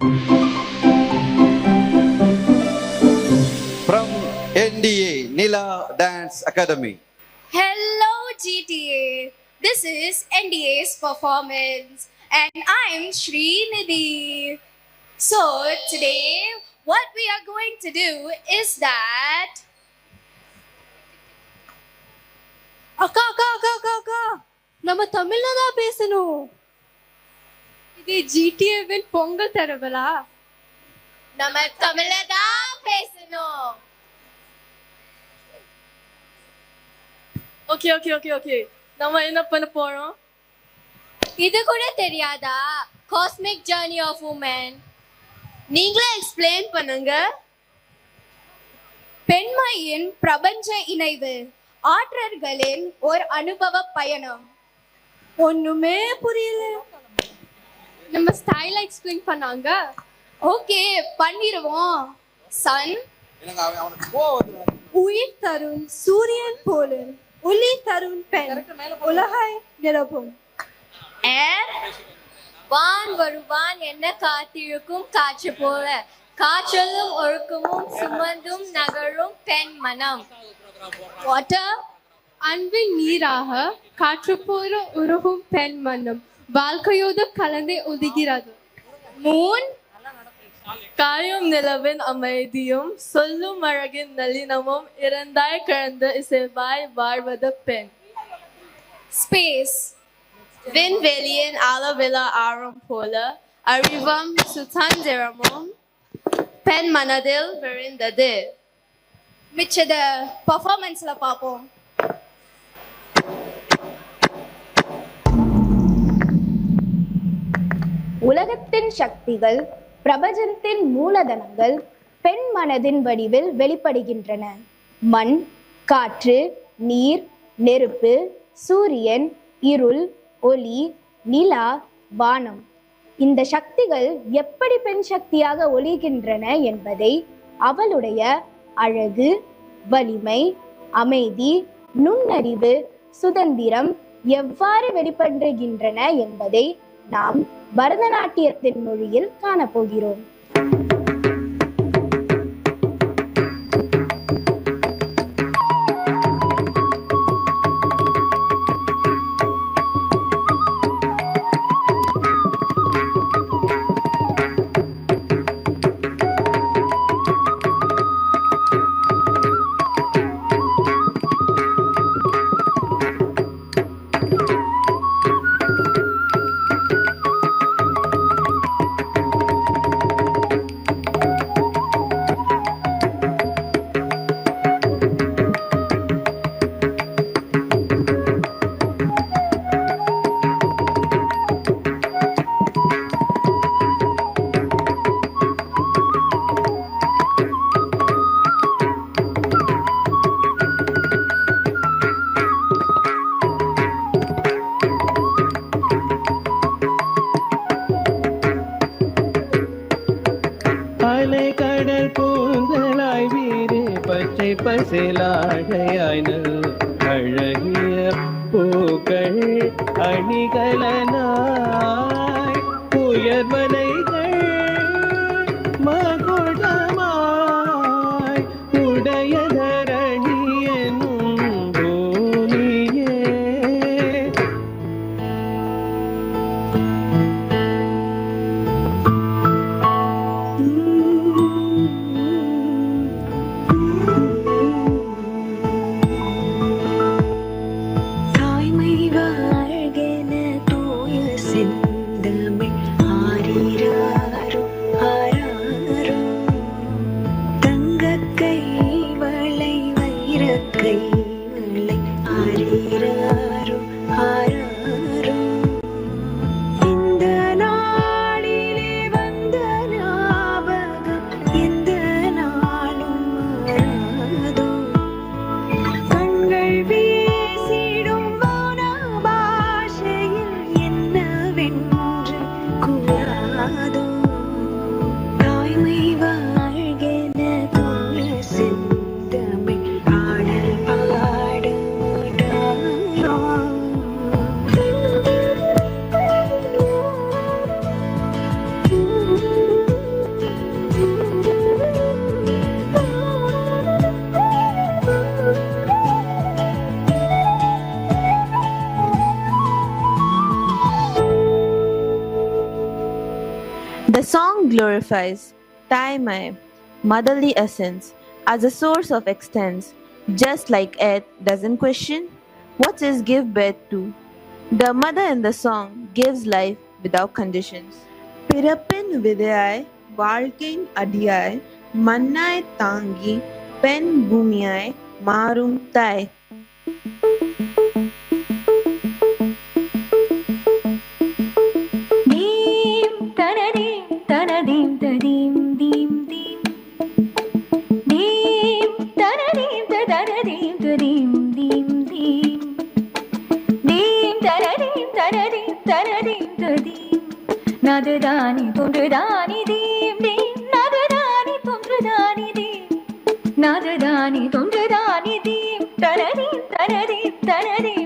From NDA, Nila Dance Academy. Hello, GTA. This is NDA's performance, and I'm Srinidhi. So, today, what we are going to do is that. அக்கா அக்கா அக்கா அக்கா அக்கா நம்ம தமிழ்ல தான் பேசணும். இது ஜிடிஏவின் பொங்கல் தரவலா? நம்ம தமிழ்ல தான் பேசணும். ஓகே ஓகே ஓகே ஓகே நம்ம என்ன பண்ண போறோம்? இது கூட தெரியாதா? Cosmic journey of woman. நீங்களே எக்ஸ்பிளைன் பண்ணுங்க. பெண்மையின் பிரபஞ்ச இணைவு, ஆற்றல்களின் ஒரு அனுபவ பயணம். ஒண்ணுமே புரியல. நம்ம ஸ்டைலா எக்ஸ்பிளைன் பண்ணாங்க. ஓகே, பண்ணிடுவோம். சன் உயிர் தரும் சூரியன் போல ஒளி தரும் பெண் உலகை நிரப்பும். ஏர் வான் வருவான் என்ன காத்திருக்கும் காற்று போல, காற்றலும் ஒழுக்கமும் சுமந்தும் நகரும் பெண் மனம். வாட்டர் அன்பின் நீராக காற்று போல உருகும் பெண் மனம் வாழ்க்கையோடு கலந்து ஒதுகிறது. மூன் காயும் நிலவின் அமைதியும் சொல்லும் அழகின் நளினமும் இரண்டாய் கலந்து இசைவாய் வாழ்வது பெண். ஸ்பேஸ் விண்வெளியின் அளவில ஆழம் போல அறிவும் சுதந்திரமும் பெண் மனதில் விரிந்தது. மிச்சத பர்ஃபார்மன்ஸ்ல பார்ப்போம். உலகத்தின் சக்திகள், பிரபஞ்சத்தின் மூலதனங்கள் பெண் மனதின் வடிவில் வெளிப்படுகின்றன. மண், காற்று, நீர், நெருப்பு, சூரியன், இருள், ஒளி, நிலா, வானம். இந்த சக்திகள் எப்படி பெண் சக்தியாக ஒளிகின்றன என்பதை அவளுடைய அழகு, வலிமை, அமைதி, நுண்ணறிவு, சுதந்திரம் எவ்வாறு வெளிப்படுகின்றன என்பதை நாம் பரதநாட்டியத்தின் மொழியில் காணப்போகிறோம். பசிலாடையாய் அழகிய பூக்கள் அணிகலனாய் உயர்வலைகள் மகுடமாய் உடைய தரணி என்னும் பூமியே. தாய்மை வாழ்கென தூய செந்தமிழ் ஆரீர The song glorifies Taimai, motherly essence, as a source of extents, just like Earth doesn't question what is give birth to. The mother in the song gives life without conditions. பிறப்பின் விதையாய் வாழ்க்கையின் அடியாய் மண்ணாய் தாங்கி பெண் பூமியாய் மாறும் தாய். Nadadani tundradani deem deem nadadani tundradani deem nadadani tundradani deem taradim taradim taradim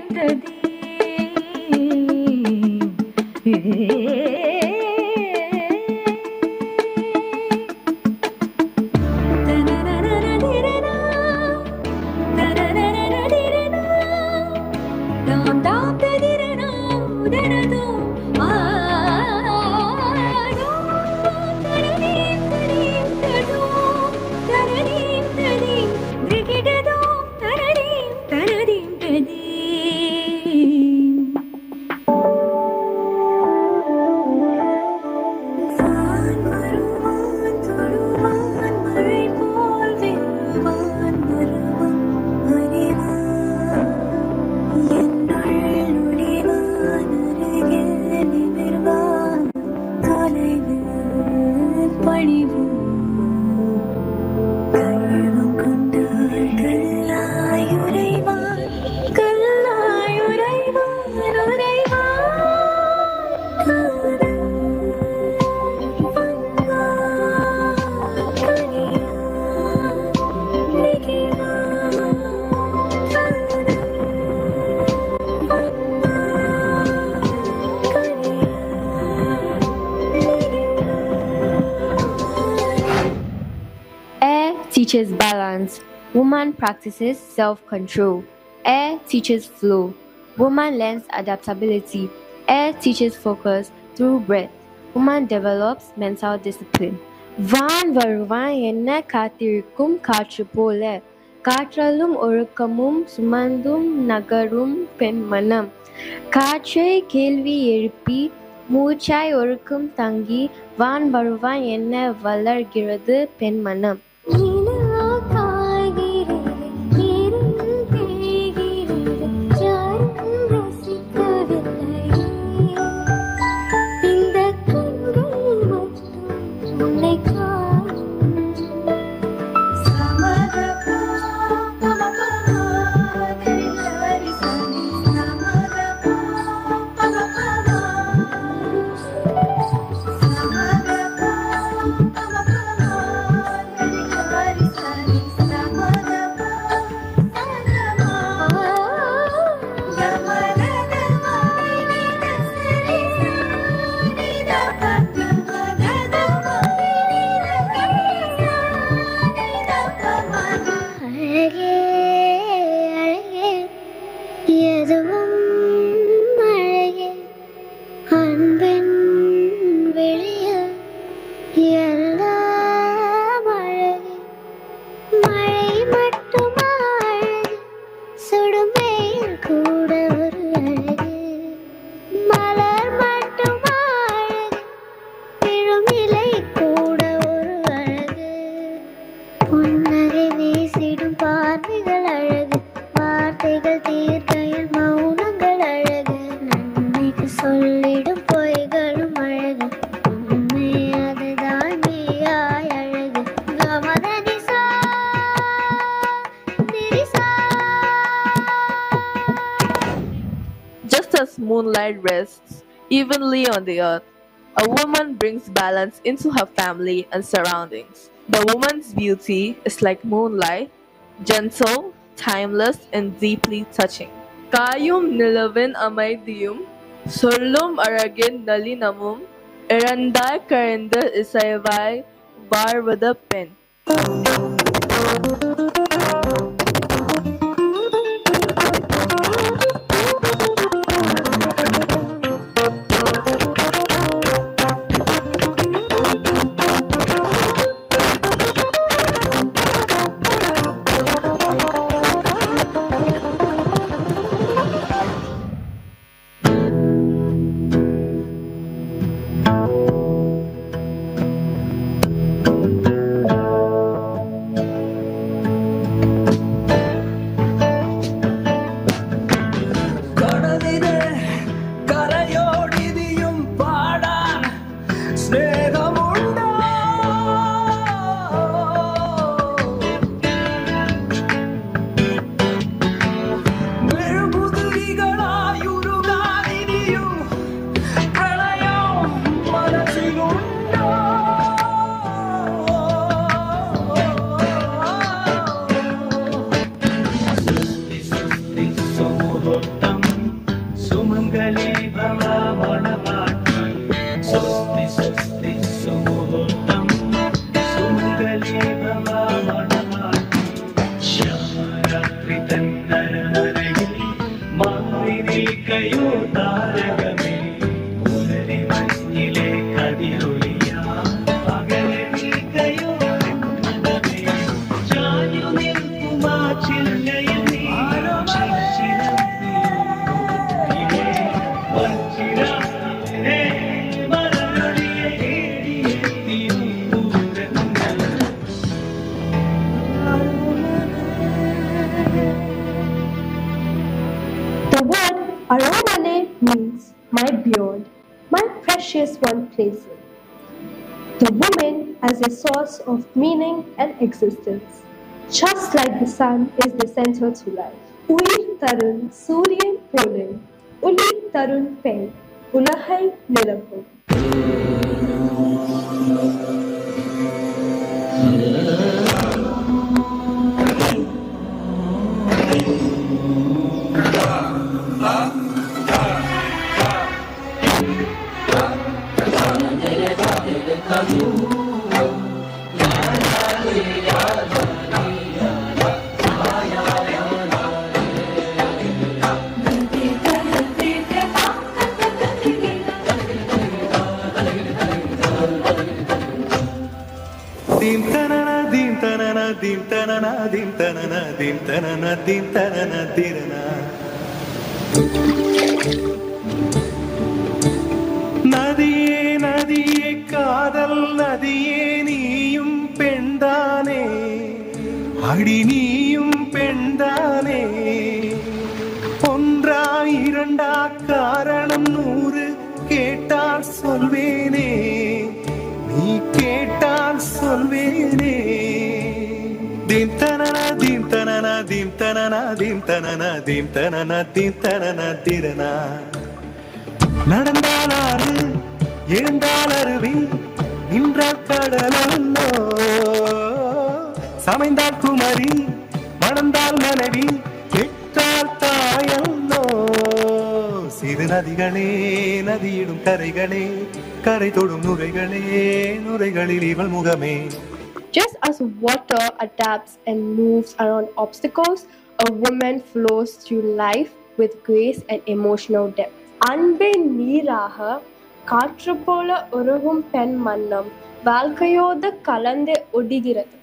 teaches balance. Woman practices self-control. Air teaches flow. Woman learns adaptability. Air teaches focus through breath. Woman develops mental discipline. வான் வருவான் என்ன காத்திருக்கும் காற்று போல காற்றலும் ஒழுக்கமும் சுமந்தும் நகரும் பெண்மனம் காற்றை கேள்வி எழுப்பி மூச்சாய் ஒழுக்கம் தங்கி வான் வருவான் என்ன வளர்கிறது பெண்மனம். Moonlight rests evenly on the earth, a woman brings balance into her family and surroundings. The woman's beauty is like moonlight, gentle, timeless, and deeply touching. காயும் நிலவின் அமைதியும் சொல்லும் அழகின் நளினமும் இறந்தாய் கழிந்த இசைவாய் வாழ்வது பெண். my beyond, my precious one places the woman as a source of meaning and existence. Just like the sun is the center to life. உயிர் தரும் சூரியன் போல ஒளி தரும் பெண் உலகை நிரப்பும். Dim tanana, dim tanana, dim tanana, dim tanana, dim tanana, dim tanana, dirana. நதியே நதியே காதல் நதியே நீயும் பெண்தானே அடி நீயும் பெண்தானே ஒன்றா இரண்டா காரணம் 100 கேட்டால் சொல்வேனே நீ கேட்டால் சொல்வேனே தீம் தனனா தீம் தனனா தீம் தனனா தீம் தனனா தீம் தனனா தீம் தனனா திரனா நடந்தால் ஆறு எழுந்தால் அருவி நின்றால் கடலோ சமைந்தால் குமரி மணந்தால் மனைவி கெட்டால் தாயல்லோ சிறு நதிகளே நதியிடும் கரைகளே கரை தொடும் நுரைகளே நுரைகளில் இவள் முகமே. Just as water adapts and moves around obstacles, a woman flows through life with grace and emotional depth. அன்பின் நீராக காற்று போல உருகும் பெண் மன்னம் வாழ்க்கையோடு கலந்து ஒடுகிறது.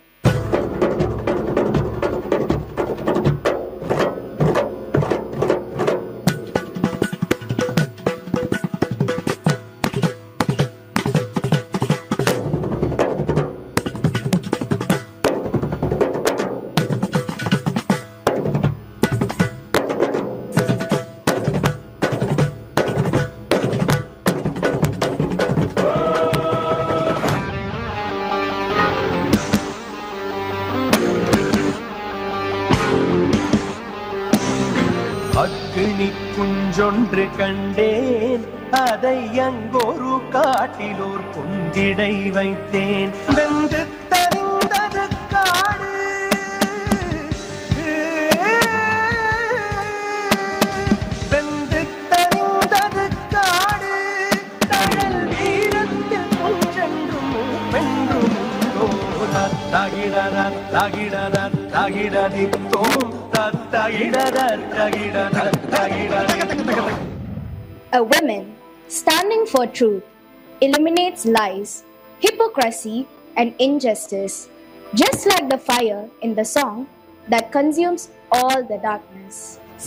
அக்கினி குஞ்சொன்று கண்டேன் அதை அங்கொரு காட்டிலோர் குஞ்சிடை வைத்தேன் வெந்து தரிந்தது காடு வெந்து தரிந்தது காடு தழல் வீரத்தில் குஞ்சென்றும் பென்றும் தகிடத தகிடத தகிடதித்தோம் A woman standing for truth eliminates lies, hypocrisy, and injustice, just like the fire in the song that consumes all the darkness.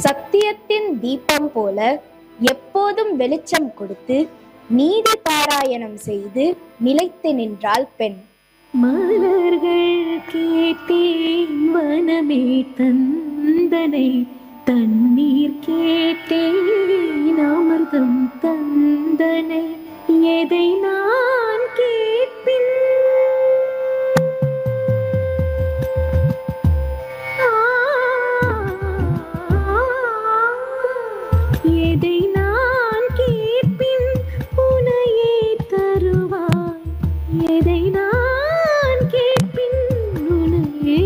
சத்தியத்தின் தீபம் போல எப்போதும் வெளிச்சம் கொடுத்து நீதி பாராயணம் செய்து நிலைத்து நின்றாள் பெண். மலர்கள் கேட்டேன் வனமே தந்தனை தண்ணீர் கேட்டேன் அமிர்தம் தந்தனை எதை நான் கேட்பின் எதை நான் கேட்பின் உனையே தருவாய் எதை நான் கேட்பின் உனையே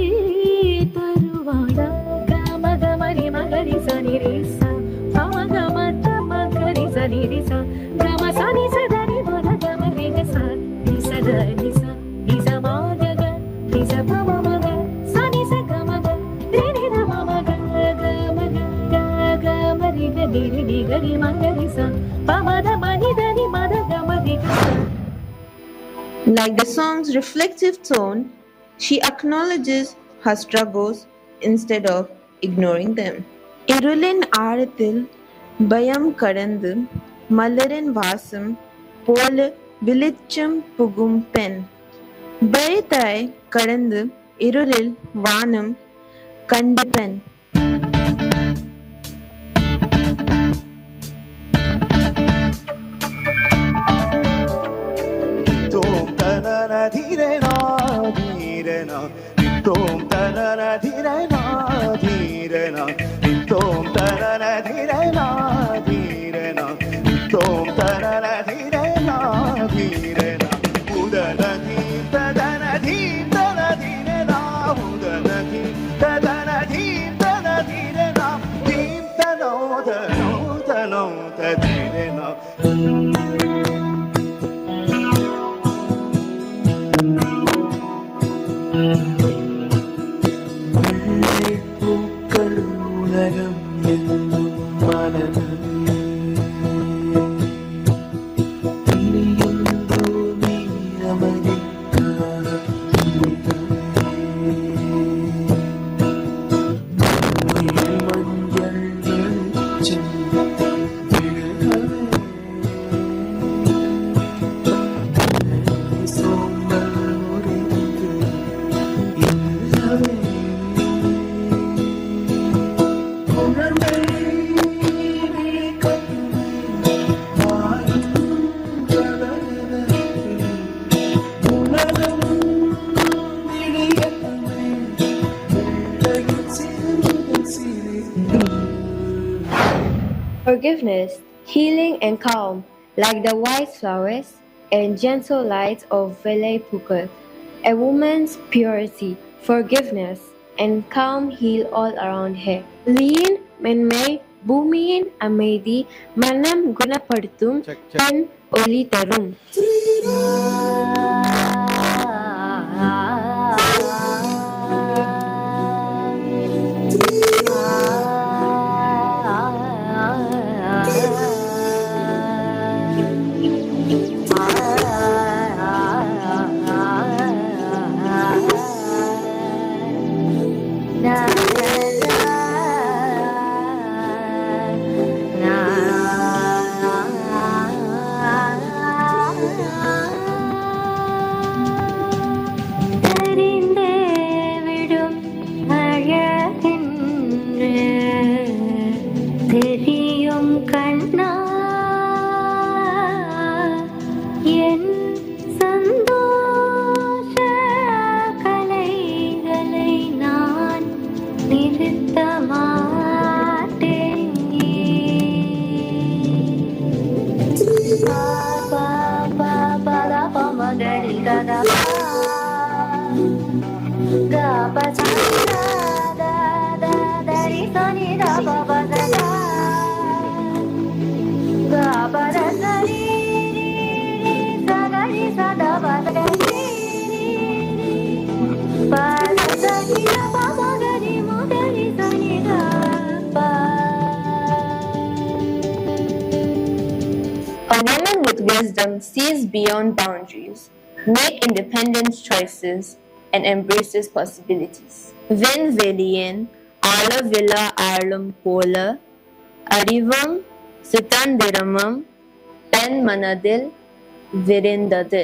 தருவாடா கம கமரி மகரி சனி ரேசா கம கம தம கரி சனி ரேசா கம சனி சதனி மத கம வேக சா நி சதனி சா நி சமாகக நி சபம மக சனி ச கம க த்ரினி த மம க கம க கமரி க நிரி கரி மகரி சா பமத மனி தனி மத கம வேக சா. Like the song's reflective tone, she acknowledges her struggles instead of ignoring them. இருளின் ஆழத்தில் பயம் கடந்து மலரின் வாசம் போல வெளிச்சம் புகும் பெண். பயத்தாய் கடந்து இருளில் வானம் கண்ட பெண். धीरेना धीरेना तोम तनना धीरेना धीरेना तोम तनना धीरेना धीरेना तोम तनना धीरेना धीरेना उदन धीतन धीतन धीरेना उदन धीतन धीतन धीरेना धीतनो तनो तनो धीरेना பூக்கள் உலகம் என்னும் மனதில் இனியும் பூமி அமைதிக்காக மஞ்சள் வெளிச்சம் விழுகவே சோம்பல் முறிந்து இழுகவே Forgiveness, healing and calm, like the white flowers and gentle light of Vele Pukul. A woman's purity, forgiveness, and calm heal all around her. Lean, menmai, பூமியின் அமைதி மனம் குணப்படுத்தும் தன் ஒளி தரும். தெரியும் கண்ணா என் சந்தோஷ கலைகளை நான் நிறுத்த மாட்டேன். பா பா பா த ப ம க ரி க த பா க ப ச த த த த ரி ச நி த ப ப த த ग प र स रि रि रि स ग रि स द प द ग रि रि प द स नि द प प ग रि म ग रि स नि द प. A woman with wisdom sees beyond boundaries, makes independent choices, and embraces possibilities. Vinnvelien, alle Villa Arlum Pole, Arivam, சுதந்திரமும் தன் மனதில் விரிந்தது.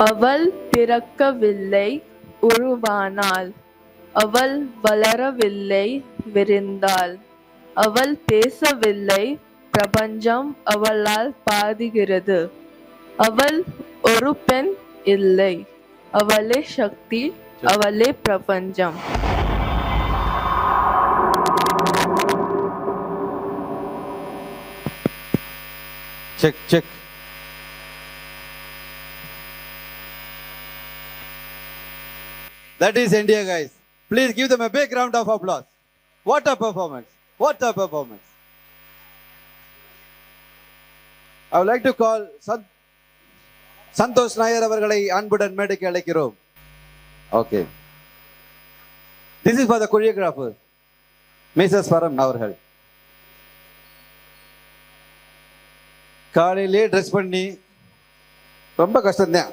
அவள் பிறக்கவில்லை, உருவானாள். அவள் வளரவில்லை, விரிந்தாள். அவள் பேசவில்லை, பிரபஞ்சம் அவளால் பாடுகிறது. அவள் ஒரு பெண் இல்லை, அவளே சக்தி, அவளே பிரபஞ்சம். Check, check. That is India, guys. Please give them a big round of applause. What a performance. What a performance. I would like to call Santosh Nair அவர்களை அன்புடன் மேடைக்கு அழைக்கிறோம். Okay. This is for the choreographer. Mrs Param அவர்கள் காலையிலே dress பண்ணி ரொம்ப கஷ்டம்தான்.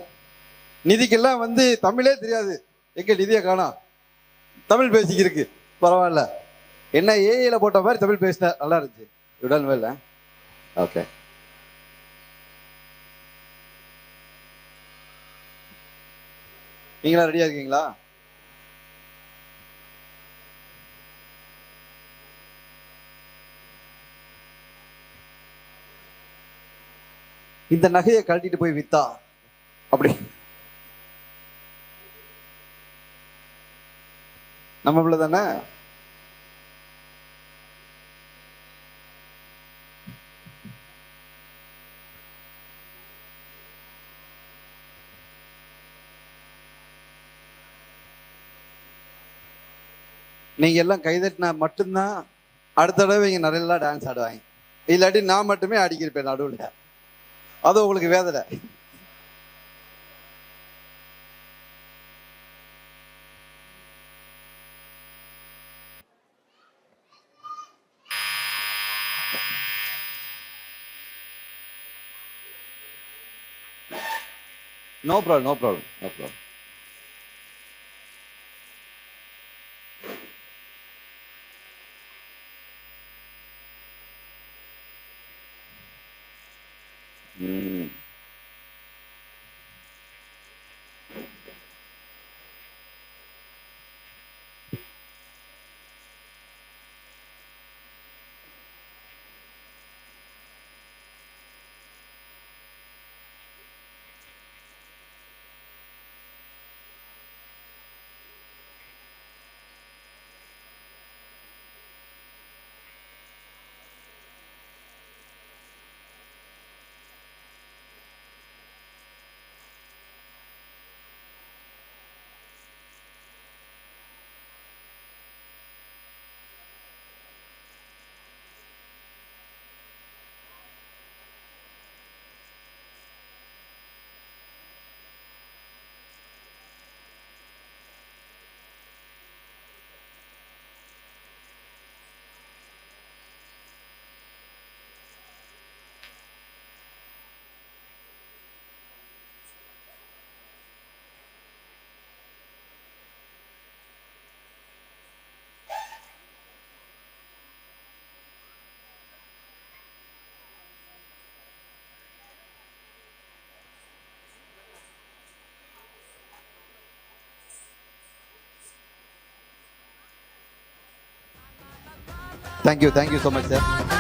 நிதிக்கெல்லாம் வந்து தமிழே தெரியாது. எங்க நிதியை காணோம், தமிழ் பேசிக்கிருக்கு. பரவாயில்ல, என்ன ஏஐல போட்ட மாதிரி தமிழ் பேசின நல்லா இருந்துச்சு. உடல் வேலை ஓகே. நீங்களா ரெடியா இருக்கீங்களா? இந்த நகையை கழட்டிட்டு போய் வித்தா அப்படி நம்ம பிள்ளை தானே. நீங்க எல்லாம் கைதட்டினா மட்டும்தான் அடுத்த தடவை இங்க நிறைய டான்ஸ் ஆடுவாங்க. இல்லாட்டி நான் மட்டுமே அடிக்கிருப்பேன் நடுவில். அது உங்களுக்கு வேதனை. No problem, no problem, no problem. Thank you so much, sir.